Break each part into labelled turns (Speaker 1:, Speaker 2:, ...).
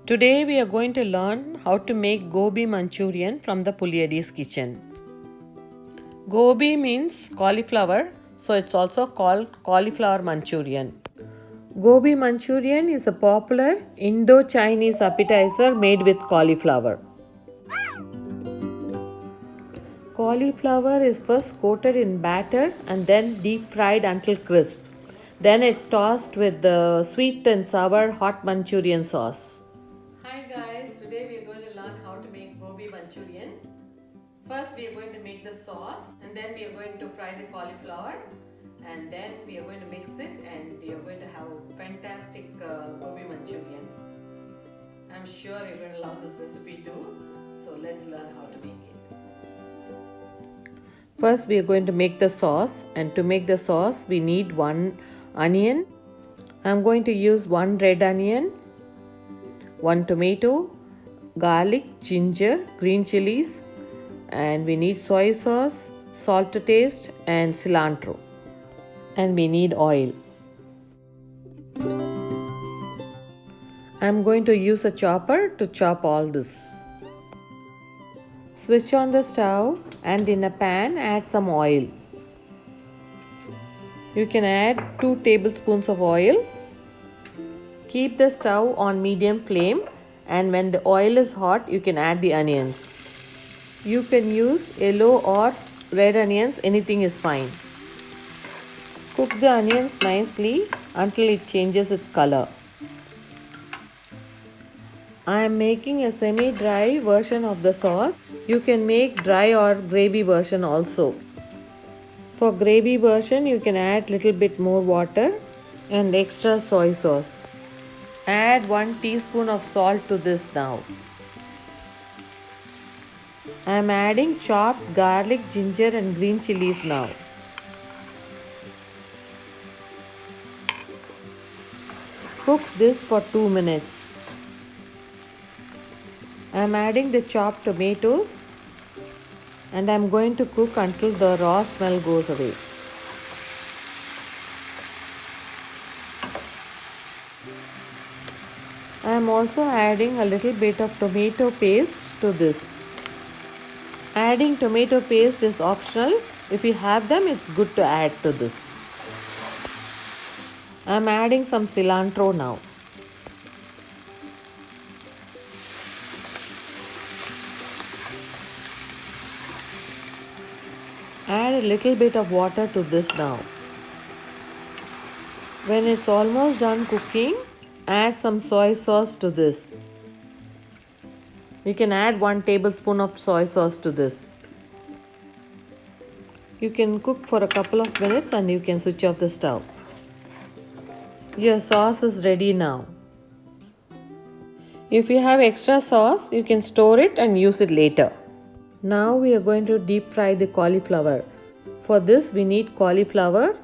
Speaker 1: Today we are going to learn how to make gobi Manchurian from the Puliadi's kitchen. Gobi means cauliflower, so it's also called cauliflower Manchurian. Gobi Manchurian is a popular Indo-Chinese appetizer made with cauliflower. Cauliflower is first coated in batter and then deep fried until crisp. Then it's tossed with the sweet and sour hot Manchurian sauce. Hi guys, today we are going to learn how to make gobi Manchurian. First we are going to make the sauce and then we are going to fry the cauliflower and then we are going to mix it and we are going to have a fantastic gobi Manchurian. I'm sure you're going to love this recipe too. So let's learn how to make it. First we are going to make the sauce, and to make the sauce we need 1 onion. I'm going to use 1 red onion, 1 tomato, garlic, ginger, green chilies, and we need soy sauce, salt to taste, and cilantro. And we need oil. I'm going to use a chopper to chop all this. Switch on the stove and in a pan add some oil. You can add 2 tablespoons of oil. Keep the stove on medium flame and when the oil is hot you can add the onions. You can use yellow or red onions, anything is fine. Cook the onions nicely until it changes its color. I am making a semi-dry version of the sauce. You can make dry or gravy version also. For gravy version you can add little bit more water and extra soy sauce. Add 1 teaspoon of salt to this now. I am adding chopped garlic, ginger and green chilies now. Cook this for 2 minutes. I am adding the chopped tomatoes and I am going to cook until the raw smell goes away. I am also adding a little bit of tomato paste to this. Adding tomato paste is optional. If you have them, it's good to add to this. I am adding some cilantro now. Add a little bit of water to this now. When it's almost done cooking, add some soy sauce to this. You can add 1 tablespoon of soy sauce to this. You can cook for a couple of minutes and you can switch off the stove. Your sauce is ready now. If you have extra sauce, you can store it and use it later. Now we are going to deep fry the cauliflower. For this we need cauliflower,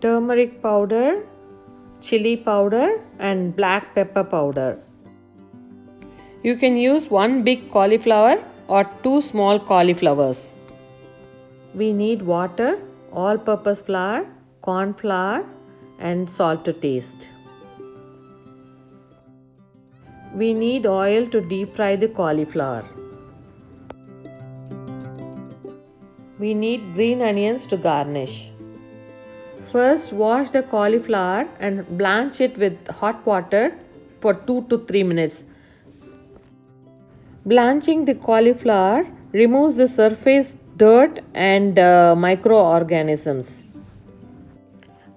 Speaker 1: turmeric powder, chili powder and black pepper powder. You can use 1 big cauliflower or 2 small cauliflowers. We need water, all-purpose flour, corn flour and salt to taste. We need oil to deep fry the cauliflower. We need green onions to garnish. First wash the cauliflower and blanch it with hot water for 2 to 3 minutes. Blanching the cauliflower removes the surface dirt and microorganisms.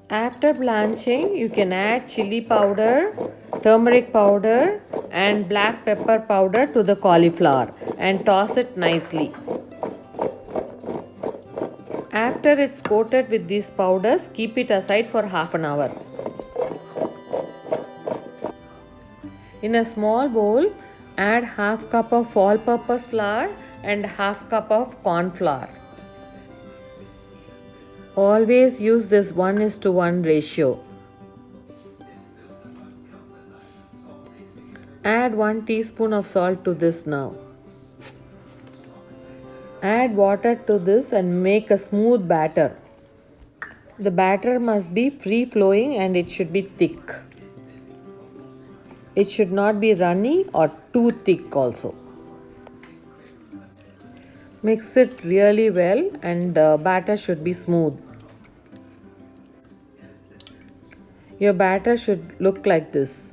Speaker 1: After blanching, you can add chili powder, turmeric powder and black pepper powder to the cauliflower and toss it nicely. After it's coated with these powders, keep it aside for half an hour. In a small bowl, add half cup of all-purpose flour and half cup of corn flour. Always use this 1:1 ratio. Add 1 teaspoon of salt to this now. Add water to this and make a smooth batter. The batter must be free flowing and it should be thick. It should not be runny or too thick also. Mix it really well and the batter should be smooth. Your batter should look like this.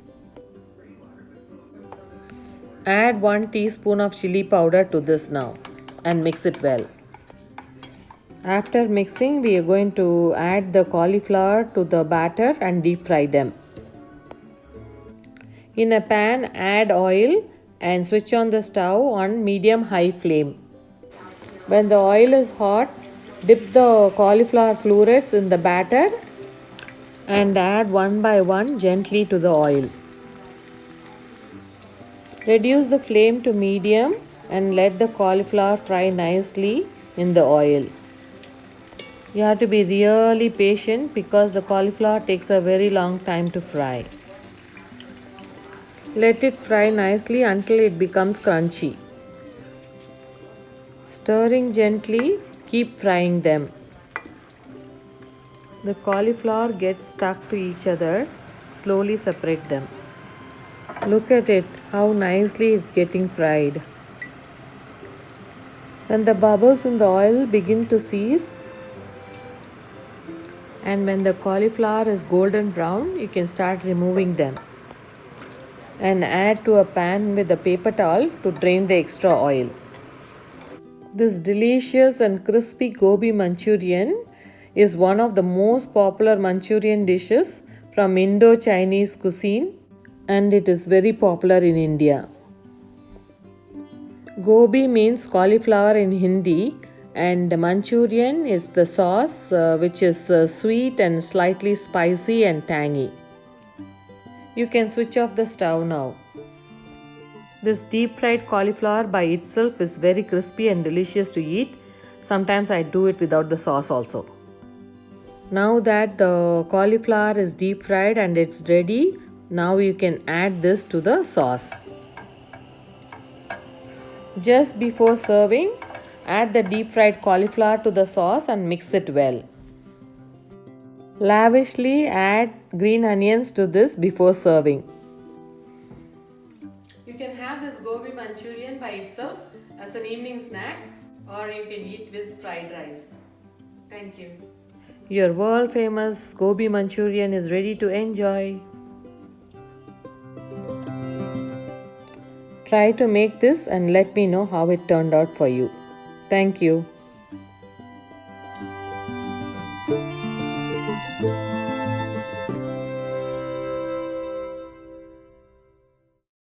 Speaker 1: Add 1 teaspoon of chili powder to this now and mix it well. After mixing, we are going to add the cauliflower to the batter and deep fry them. In a pan, add oil and switch on the stove on medium high flame. When the oil is hot, dip the cauliflower florets in the batter and add one by one gently to the oil. Reduce the flame to medium and let the cauliflower fry nicely in the oil. You have to be really patient because the cauliflower takes a very long time to fry. Let it fry nicely until it becomes crunchy. Stirring gently, keep frying them. The cauliflower gets stuck to each other. Slowly separate them. Look at it, how nicely it's getting fried. When the bubbles in the oil begin to cease and when the cauliflower is golden brown, you can start removing them and add to a pan with a paper towel to drain the extra oil. This delicious and crispy gobi Manchurian is one of the most popular Manchurian dishes from Indo-Chinese cuisine and it is very popular in India. Gobi means cauliflower in Hindi and Manchurian is the sauce which is sweet and slightly spicy and tangy. You can switch off the stove now. This deep fried cauliflower by itself is very crispy and delicious to eat. Sometimes I do it without the sauce also. Now that the cauliflower is deep fried and it's ready, now you can add this to the sauce. Just before serving, add the deep fried cauliflower to the sauce and mix it well. Lavishly add green onions to this before serving. You can have this gobi Manchurian by itself as an evening snack or you can eat with fried rice. Thank you. Your world famous gobi Manchurian is ready to enjoy. Try to make this and let me know how it turned out for you. Thank you.